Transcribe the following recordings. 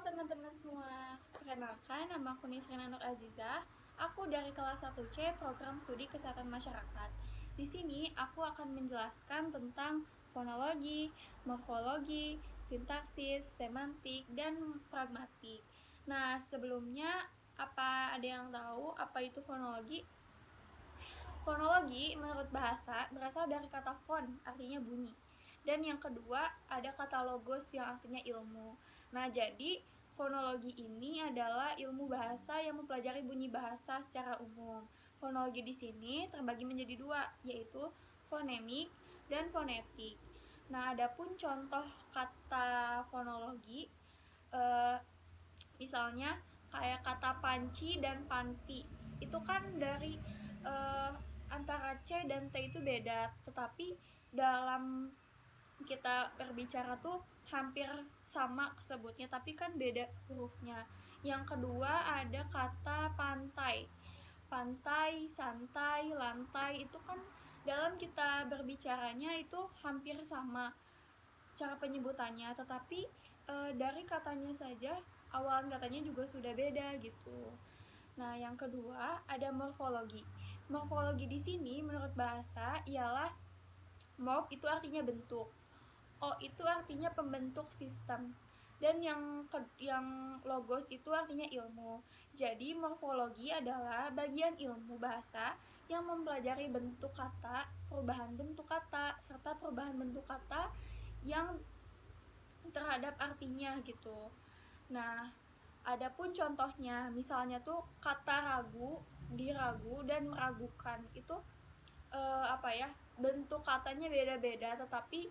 teman-teman semua, perkenalkan nama aku Nisrina Nur Azizah. Aku dari kelas 1C Program Studi Kesehatan Masyarakat. Di sini aku akan menjelaskan tentang fonologi, morfologi, sintaksis, semantik, dan pragmatik. Nah, sebelumnya apa ada yang tahu apa itu fonologi? Fonologi menurut bahasa berasal dari kata fon, artinya bunyi. Dan yang kedua ada kata logos yang artinya ilmu. Nah, jadi fonologi ini adalah ilmu bahasa yang mempelajari bunyi bahasa secara umum. Fonologi di sini terbagi menjadi dua, yaitu fonemik dan fonetik. Nah, adapun contoh kata fonologi, misalnya kayak kata panci dan panti, itu kan dari antara C dan T itu beda, tetapi dalam kita berbicara tuh hampir sama sebutnya, tapi kan beda hurufnya. Yang kedua ada kata pantai. Pantai, santai, lantai itu kan dalam kita berbicaranya itu hampir sama cara penyebutannya, tetapi dari katanya saja awalan katanya juga sudah beda gitu. Nah, yang kedua ada morfologi. Morfologi di sini menurut bahasa ialah morf itu artinya bentuk, O itu artinya pembentuk sistem, dan yang logos itu artinya ilmu. Jadi morfologi adalah bagian ilmu bahasa yang mempelajari bentuk kata, perubahan bentuk kata, serta perubahan bentuk kata yang terhadap artinya gitu. Nah, adapun contohnya, misalnya tuh kata ragu, diragu, dan meragukan itu bentuk katanya beda-beda, tetapi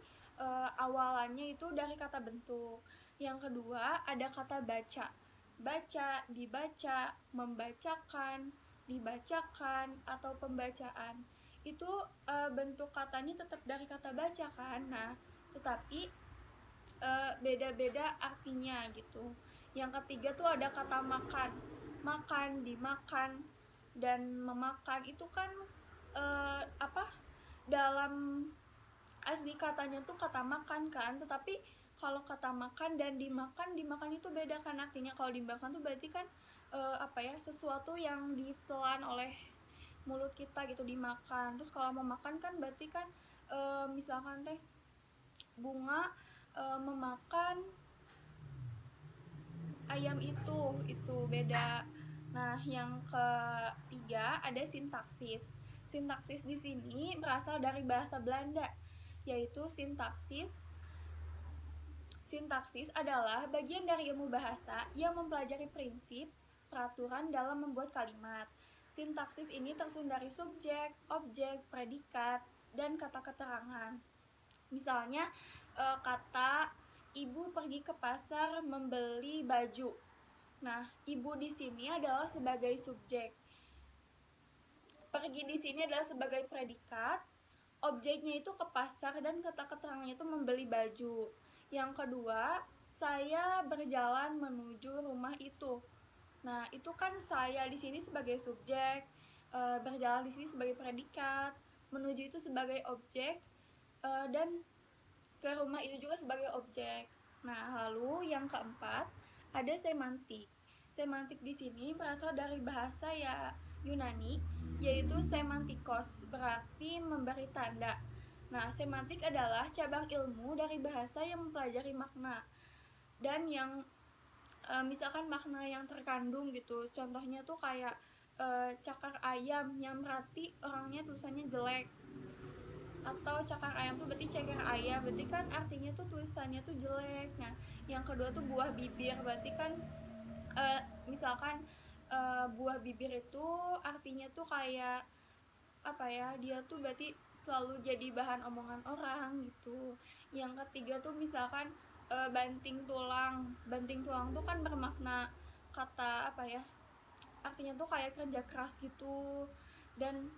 awalannya itu dari kata bentuk. Yang kedua ada kata baca. Baca, dibaca, membacakan, dibacakan, atau pembacaan. Itu bentuk katanya tetap dari kata baca kan. Nah, tetapi beda-beda artinya gitu. Yang ketiga tuh ada kata makan. Makan, dimakan, dan memakan itu kan dalam asli katanya tuh kata makan kan, tetapi kalau kata makan dan dimakan itu beda kan artinya. Kalau dimakan tuh berarti kan sesuatu yang ditelan oleh mulut kita gitu, dimakan. Terus kalau memakan kan berarti kan misalkan teh bunga memakan ayam itu beda. Nah, yang ketiga ada sintaksis. Sintaksis di sini berasal dari bahasa Belanda, yaitu sintaksis. Sintaksis adalah bagian dari ilmu bahasa yang mempelajari prinsip, peraturan dalam membuat kalimat. Sintaksis ini tersusun dari subjek, objek, predikat, dan kata keterangan. Misalnya kata ibu pergi ke pasar membeli baju. Nah, ibu di sini adalah sebagai subjek. Pergi di sini adalah sebagai predikat. Objeknya itu ke pasar dan kata keterangannya itu membeli baju. Yang kedua, saya berjalan menuju rumah itu. Nah, itu kan saya di sini sebagai subjek, berjalan di sini sebagai predikat, menuju itu sebagai objek, dan ke rumah itu juga sebagai objek. Nah, lalu yang keempat ada semantik. Semantik di sini berasal dari bahasa Yunani, yaitu semantikos, berarti memberi tanda. Nah, semantik adalah cabang ilmu dari bahasa yang mempelajari makna dan yang misalkan makna yang terkandung gitu. Contohnya tuh kayak cakar ayam yang berarti orangnya tulisannya jelek, atau cakar ayam tuh berarti ceker ayam, berarti kan artinya tuh tulisannya tuh jelek. Nah, yang kedua tuh buah bibir, berarti kan misalkan buah bibir itu artinya tuh kayak dia tuh berarti selalu jadi bahan omongan orang gitu. Yang ketiga tuh misalkan banting tulang. Banting tulang tuh kan bermakna kata artinya tuh kayak kerja keras gitu. Dan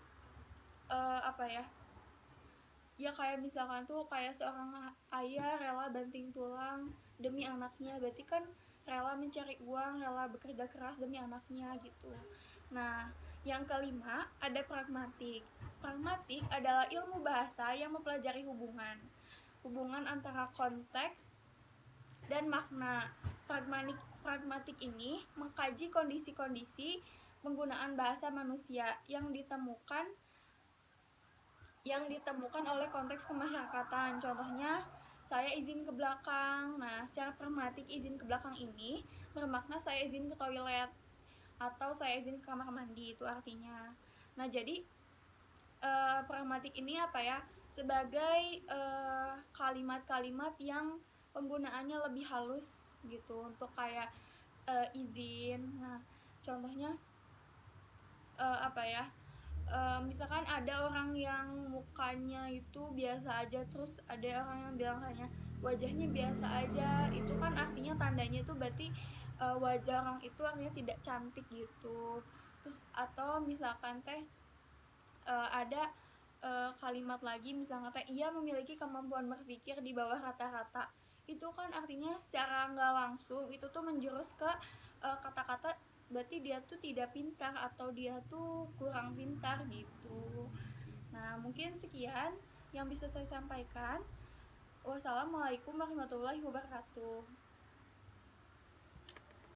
ya kayak misalkan tuh kayak seorang ayah rela banting tulang demi anaknya, berarti kan rela mencari uang, rela bekerja keras demi anaknya gitu. Nah, yang kelima ada pragmatik. Pragmatik adalah ilmu bahasa yang mempelajari hubungan antara konteks dan makna. Pragmatik ini mengkaji kondisi-kondisi penggunaan bahasa manusia yang ditemukan oleh konteks kemasyarakatan. Contohnya, saya izin ke belakang. Nah, secara pragmatik izin ke belakang ini bermakna saya izin ke toilet atau saya izin ke kamar mandi, itu artinya. Nah, jadi pragmatik ini apa ya? Sebagai kalimat-kalimat yang penggunaannya lebih halus gitu untuk kayak izin. Nah, contohnya apa ya? Misalkan ada orang yang mukanya itu biasa aja, terus ada orang yang bilang kayaknya wajahnya biasa aja, itu kan artinya tandanya itu berarti wajah orang itu artinya tidak cantik gitu. Terus atau misalkan teh ada kalimat lagi misalnya teh ia memiliki kemampuan berpikir di bawah rata-rata, itu kan artinya secara nggak langsung itu tuh menjurus ke kata-kata berarti dia tuh tidak pintar atau dia tuh kurang pintar gitu. Nah, mungkin sekian yang bisa saya sampaikan. Wassalamualaikum warahmatullahi wabarakatuh.